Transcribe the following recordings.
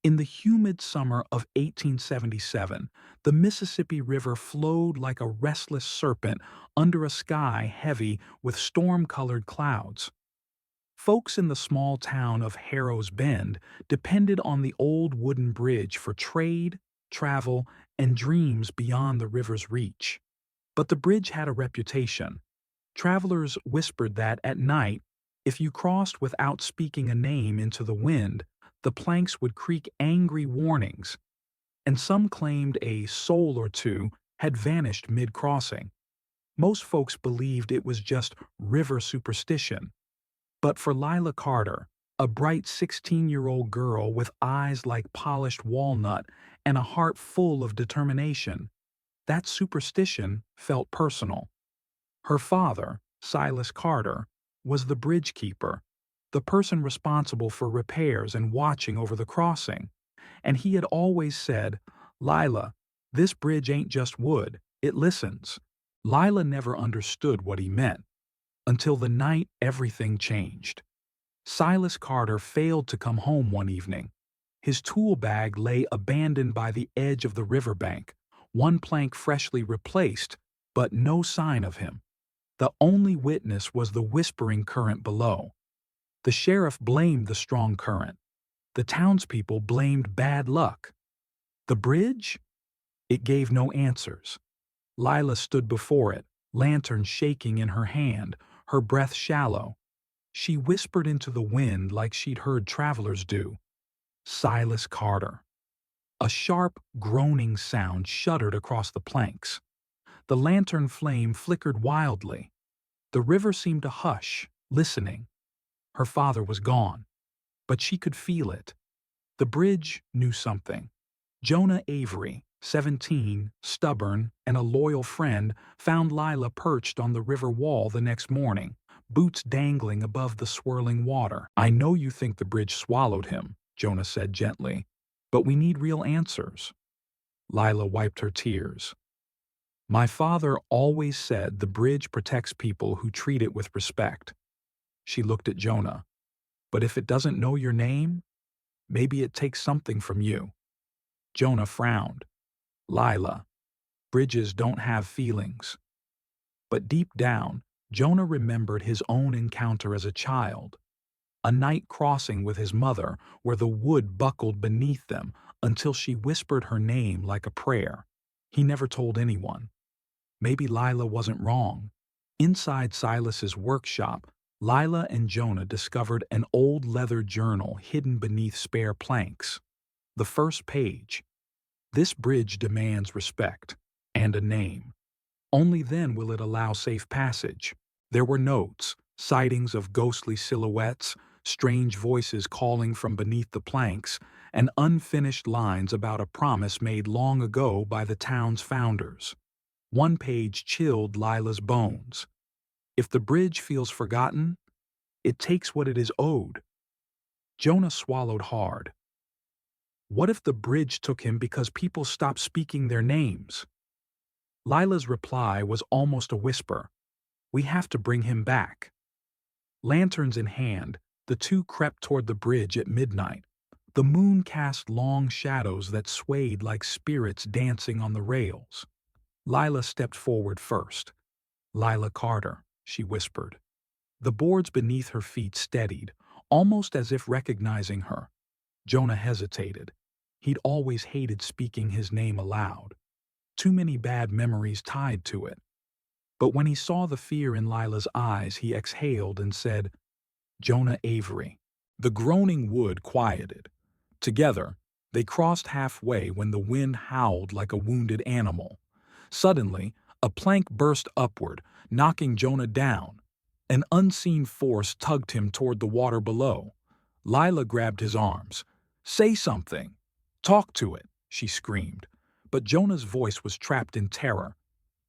In the humid summer of 1877, the Mississippi River flowed like a restless serpent under a sky heavy with storm-colored clouds. Folks in the small town of Harrow's Bend depended on the old wooden bridge for trade, travel, and dreams beyond the river's reach. But the bridge had a reputation. Travelers whispered that at night, if you crossed without speaking a name into the wind, the planks would creak angry warnings, and some claimed a soul or two had vanished mid-crossing. Most folks believed it was just river superstition. But for Lila Carter, a bright 16-year-old girl with eyes like polished walnut and a heart full of determination, that superstition felt personal. Her father, Silas Carter, was the bridge keeper, the person responsible for repairs and watching over the crossing, and he had always said, "Lila, this bridge ain't just wood, it listens." Lila never understood what he meant, until the night everything changed. Silas Carter failed to come home one evening. His tool bag lay abandoned by the edge of the riverbank, one plank freshly replaced, but no sign of him. The only witness was the whispering current below. The sheriff blamed the strong current. The townspeople blamed bad luck. The bridge? It gave no answers. Lila stood before it, lantern shaking in her hand, her breath shallow. She whispered into the wind like she'd heard travelers do. Silas Carter. A sharp, groaning sound shuddered across the planks. The lantern flame flickered wildly. The river seemed to hush, listening. Her father was gone, but she could feel it. The bridge knew something. Jonah Avery, 17, stubborn, and a loyal friend, found Lila perched on the river wall the next morning, boots dangling above the swirling water. "I know you think the bridge swallowed him," Jonah said gently, "but we need real answers." Lila wiped her tears. "My father always said the bridge protects people who treat it with respect." She looked at Jonah. "But if it doesn't know your name, maybe it takes something from you." Jonah frowned. "Lila, bridges don't have feelings." But deep down, Jonah remembered his own encounter as a child. A night crossing with his mother where the wood buckled beneath them until she whispered her name like a prayer. He never told anyone. Maybe Lila wasn't wrong. Inside Silas's workshop, Lila and Jonah discovered an old leather journal hidden beneath spare planks. The first page. "This bridge demands respect and a name. Only then will it allow safe passage." There were notes, sightings of ghostly silhouettes, strange voices calling from beneath the planks, and unfinished lines about a promise made long ago by the town's founders. One page chilled Lila's bones. If the bridge feels forgotten, it takes what it is owed. Jonah swallowed hard. What if the bridge took him because people stopped speaking their names? Lila's reply was almost a whisper. "We have to bring him back." Lanterns in hand, the two crept toward the bridge at midnight. The moon cast long shadows that swayed like spirits dancing on the rails. Lila stepped forward first. "Lila Carter," she whispered. The boards beneath her feet steadied, almost as if recognizing her. Jonah hesitated. He'd always hated speaking his name aloud. Too many bad memories tied to it. But when he saw the fear in Lila's eyes, he exhaled and said, "Jonah Avery." The groaning wood quieted. Together, they crossed halfway when the wind howled like a wounded animal. Suddenly, a plank burst upward, knocking Jonah down. An unseen force tugged him toward the water below. Lila grabbed his arms. "Say something! Talk to it!" she screamed. But Jonah's voice was trapped in terror.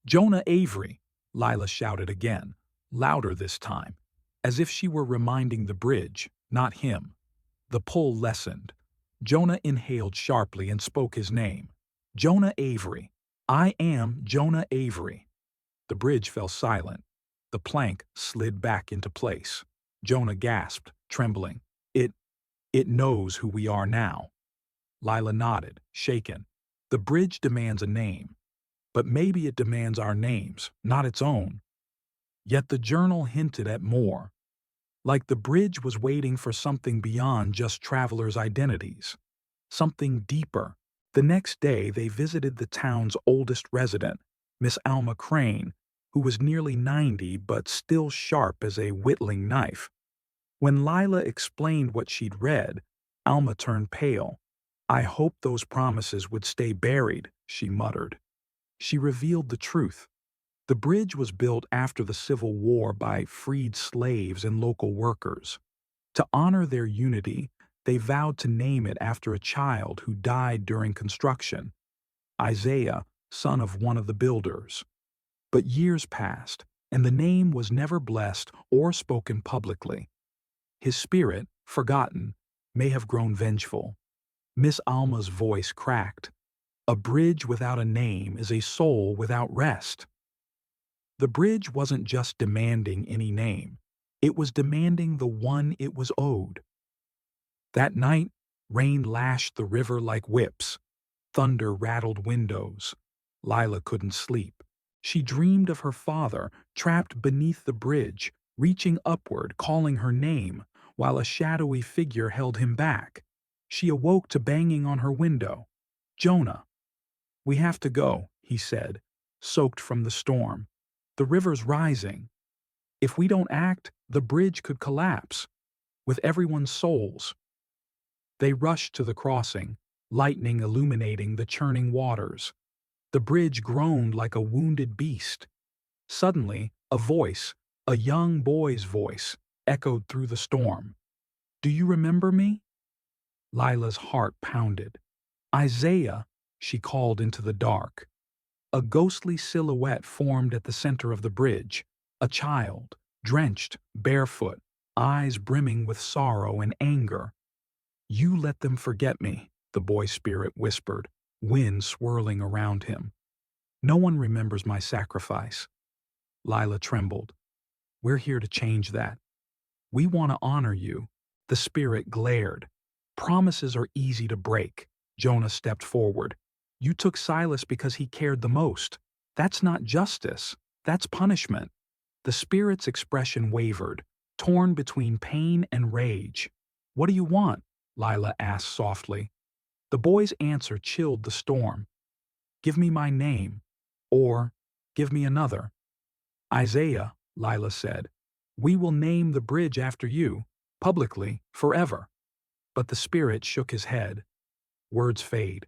"Jonah Avery!" Lila shouted again, louder this time, as if she were reminding the bridge, not him. The pull lessened. Jonah inhaled sharply and spoke his name. "Jonah Avery. I am Jonah Avery." The bridge fell silent. The plank slid back into place. Jonah gasped, trembling. It knows who we are now." Lila nodded, shaken. The bridge demands a name, but maybe it demands our names, not its own. Yet the journal hinted at more, like the bridge was waiting for something beyond just travelers' identities, something deeper. The next day, they visited the town's oldest resident, Miss Alma Crane, who was nearly 90 but still sharp as a whittling knife. When Lila explained what she'd read, Alma turned pale. "I hoped those promises would stay buried," she muttered. She revealed the truth. The bridge was built after the Civil War by freed slaves and local workers. To honor their unity, they vowed to name it after a child who died during construction, Isaiah, son of one of the builders. But years passed, and the name was never blessed or spoken publicly. His spirit, forgotten, may have grown vengeful. Miss Alma's voice cracked. "A bridge without a name is a soul without rest." The bridge wasn't just demanding any name. It was demanding the one it was owed. That night, rain lashed the river like whips. Thunder rattled windows. Lila couldn't sleep. She dreamed of her father, trapped beneath the bridge, reaching upward, calling her name, while a shadowy figure held him back. She awoke to banging on her window. "Jonah." "We have to go," he said, soaked from the storm. "The river's rising. If we don't act, the bridge could collapse, with everyone's souls." They rushed to the crossing, lightning illuminating the churning waters. The bridge groaned like a wounded beast. Suddenly, a young boy's voice, echoed through the storm. "Do you remember me?" Lila's heart pounded. "Isaiah," she called into the dark. A ghostly silhouette formed at the center of the bridge, a child, drenched, barefoot, eyes brimming with sorrow and anger. "You let them forget me," the boy spirit whispered, wind swirling around him. "No one remembers my sacrifice." Lila trembled. "We're here to change that. We want to honor you." The spirit glared. "Promises are easy to break." Jonah stepped forward. "You took Silas because he cared the most. That's not justice. That's punishment." The spirit's expression wavered, torn between pain and rage. "What do you want?" Lila asked softly. The boy's answer chilled the storm. "Give me my name. Or give me another." "Isaiah," Lila said. "We will name the bridge after you, publicly, forever." But the spirit shook his head. Words fade.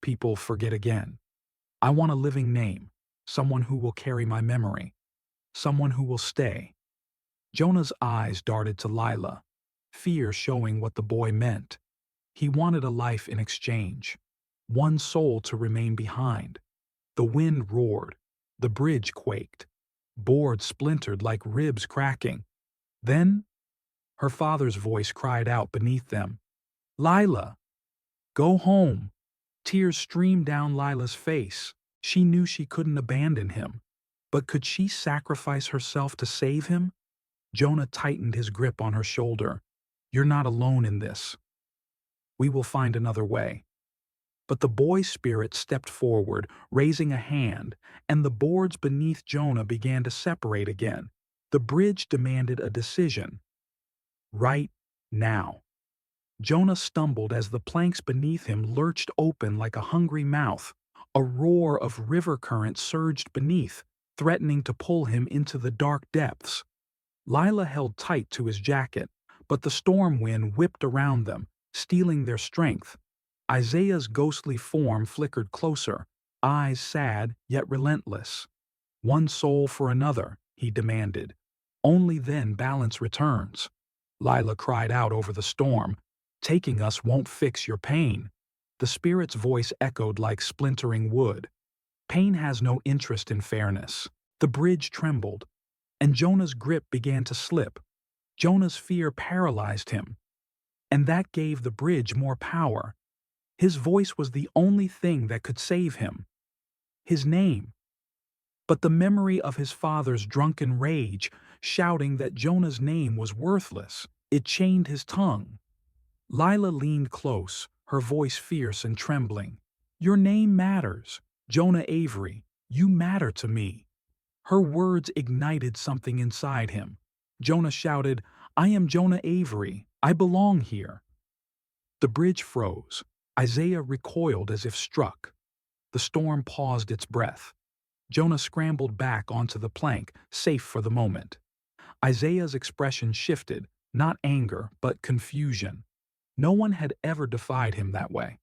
People forget again. "I want a living name, someone who will carry my memory, someone who will stay." Jonah's eyes darted to Lila, fear showing what the boy meant. He wanted a life in exchange, one soul to remain behind. The wind roared, the bridge quaked, boards splintered like ribs cracking. Then, her father's voice cried out beneath them, "Lila, go home." Tears streamed down Lila's face. She knew she couldn't abandon him. But could she sacrifice herself to save him? Jonah tightened his grip on her shoulder. "You're not alone in this. We will find another way." But the boy spirit stepped forward, raising a hand, and the boards beneath Jonah began to separate again. The bridge demanded a decision. Right now. Jonah stumbled as the planks beneath him lurched open like a hungry mouth. A roar of river current surged beneath, threatening to pull him into the dark depths. Lila held tight to his jacket, but the storm wind whipped around them, stealing their strength. Isaiah's ghostly form flickered closer, eyes sad yet relentless. "One soul for another," he demanded. "Only then balance returns." Lila cried out over the storm. "Taking us won't fix your pain." The spirit's voice echoed like splintering wood. "Pain has no interest in fairness." The bridge trembled, and Jonah's grip began to slip. Jonah's fear paralyzed him, and that gave the bridge more power. His voice was the only thing that could save him. His name. But the memory of his father's drunken rage, shouting that Jonah's name was worthless, it chained his tongue. Lila leaned close, her voice fierce and trembling. "Your name matters. Jonah Avery, you matter to me." Her words ignited something inside him. Jonah shouted, "I am Jonah Avery. I belong here." The bridge froze. Isaiah recoiled as if struck. The storm paused its breath. Jonah scrambled back onto the plank, safe for the moment. Isaiah's expression shifted, not anger, but confusion. No one had ever defied him that way.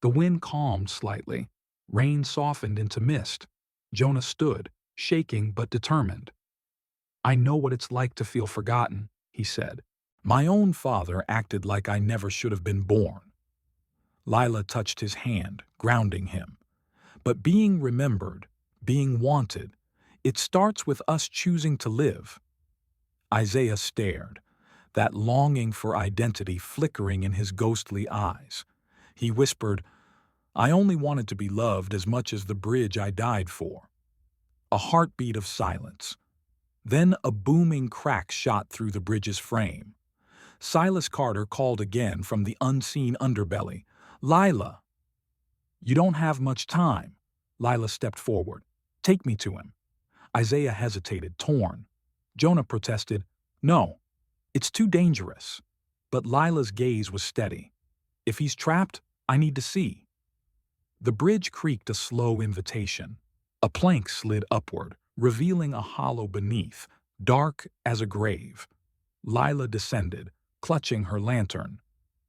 The wind calmed slightly. Rain softened into mist. Jonah stood, shaking but determined. "I know what it's like to feel forgotten," he said. "My own father acted like I never should have been born." Lila touched his hand, grounding him. "But being remembered, being wanted, it starts with us choosing to live." Isaiah stared, that longing for identity flickering in his ghostly eyes. He whispered, "I only wanted to be loved as much as the bridge I died for." A heartbeat of silence. Then a booming crack shot through the bridge's frame. Silas Carter called again from the unseen underbelly, "Lila." "You don't have much time." Lila stepped forward. "Take me to him." Isaiah hesitated, torn. Jonah protested, "No, it's too dangerous." But Lila's gaze was steady. "If he's trapped, I need to see." The bridge creaked a slow invitation. A plank slid upward, revealing a hollow beneath, dark as a grave. Lila descended, clutching her lantern.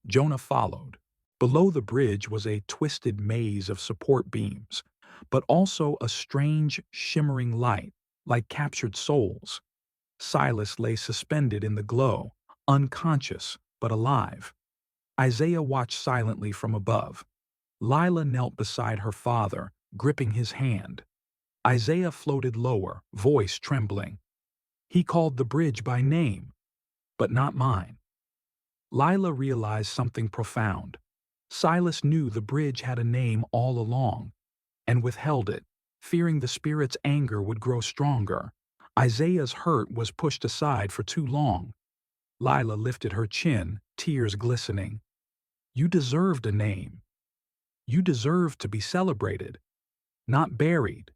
Jonah followed. Below the bridge was a twisted maze of support beams, but also a strange, shimmering light, like captured souls. Silas lay suspended in the glow, unconscious but alive. Isaiah watched silently from above. Lila knelt beside her father, gripping his hand. Isaiah floated lower, voice trembling. He called the bridge by name, but not mine. Lila realized something profound. Silas knew the bridge had a name all along, and withheld it, fearing the spirit's anger would grow stronger. Isaiah's hurt was pushed aside for too long. Lila lifted her chin, tears glistening. "You deserved a name. You deserved to be celebrated, not buried."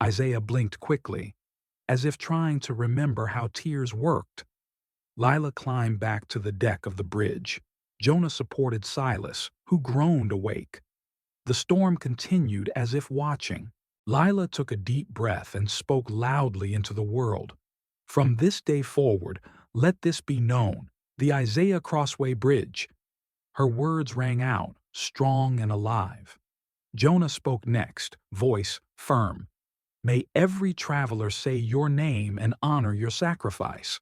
Isaiah blinked quickly, as if trying to remember how tears worked. Lila climbed back to the deck of the bridge. Jonah supported Silas, who groaned awake. The storm continued as if watching. Lila took a deep breath and spoke loudly into the world. "From this day forward, let this be known, the Isaiah Crossway Bridge." Her words rang out, strong and alive. Jonah spoke next, voice firm. "May every traveler say your name and honor your sacrifice."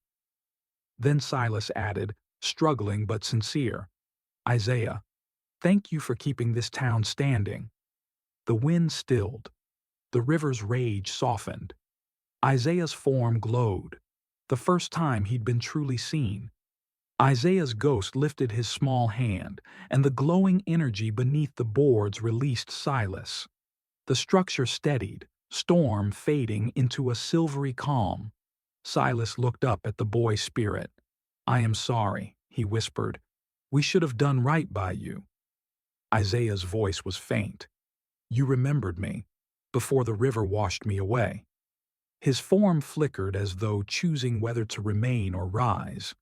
Then Silas added, struggling but sincere, "Isaiah, thank you for keeping this town standing." The wind stilled. The river's rage softened. Isaiah's form glowed, the first time he'd been truly seen. Isaiah's ghost lifted his small hand, and the glowing energy beneath the boards released Silas. The structure steadied, storm fading into a silvery calm. Silas looked up at the boy's spirit. "I am sorry," he whispered. "We should have done right by you." Isaiah's voice was faint. "You remembered me, before the river washed me away." His form flickered as though choosing whether to remain or rise.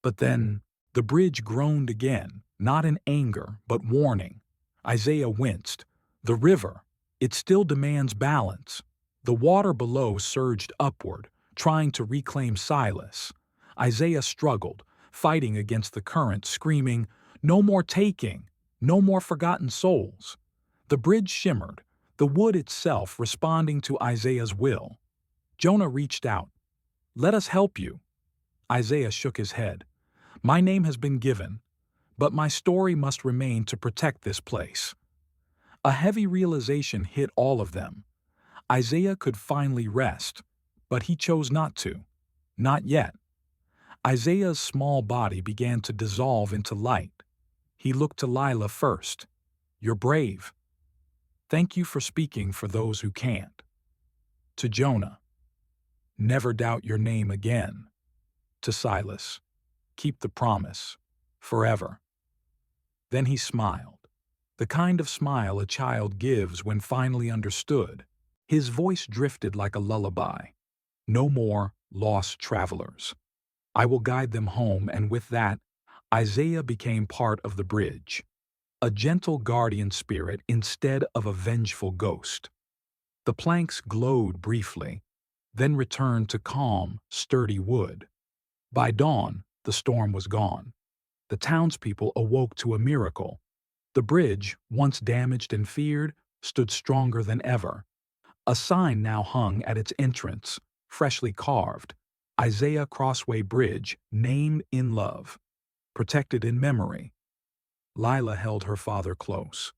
But then, the bridge groaned again, not in anger, but warning. Isaiah winced. "The river, it still demands balance." The water below surged upward, trying to reclaim Silas. Isaiah struggled, fighting against the current, screaming, "No more taking! No more forgotten souls!" The bridge shimmered, the wood itself responding to Isaiah's will. Jonah reached out. "Let us help you." Isaiah shook his head. "My name has been given, but my story must remain to protect this place." A heavy realization hit all of them. Isaiah could finally rest, but he chose not to. Not yet. Isaiah's small body began to dissolve into light. He looked to Lila first. "You're brave. Thank you for speaking for those who can't." To Jonah, "Never doubt your name again." To Silas, "Keep the promise. Forever." Then he smiled. The kind of smile a child gives when finally understood. His voice drifted like a lullaby. No more lost travelers. I will guide them home, and with that, Isaiah became part of the bridge, a gentle guardian spirit instead of a vengeful ghost. The planks glowed briefly, then returned to calm, sturdy wood. By dawn, the storm was gone. The townspeople awoke to a miracle. The bridge, once damaged and feared, stood stronger than ever. A sign now hung at its entrance, freshly carved: Isaiah Crossway Bridge, named in love, protected in memory. Lila held her father close.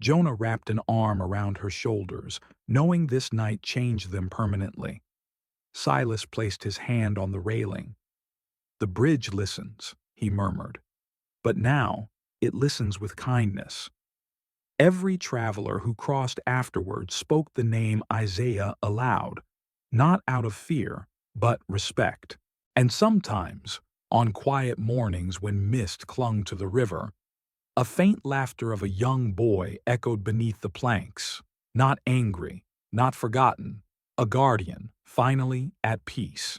Jonah wrapped an arm around her shoulders, knowing this night changed them permanently. Silas placed his hand on the railing. "The bridge listens," he murmured. "But now it listens with kindness." Every traveler who crossed afterward spoke the name Isaiah aloud, not out of fear, but respect. And sometimes, on quiet mornings when mist clung to the river, a faint laughter of a young boy echoed beneath the planks, not angry, not forgotten, a guardian, finally at peace.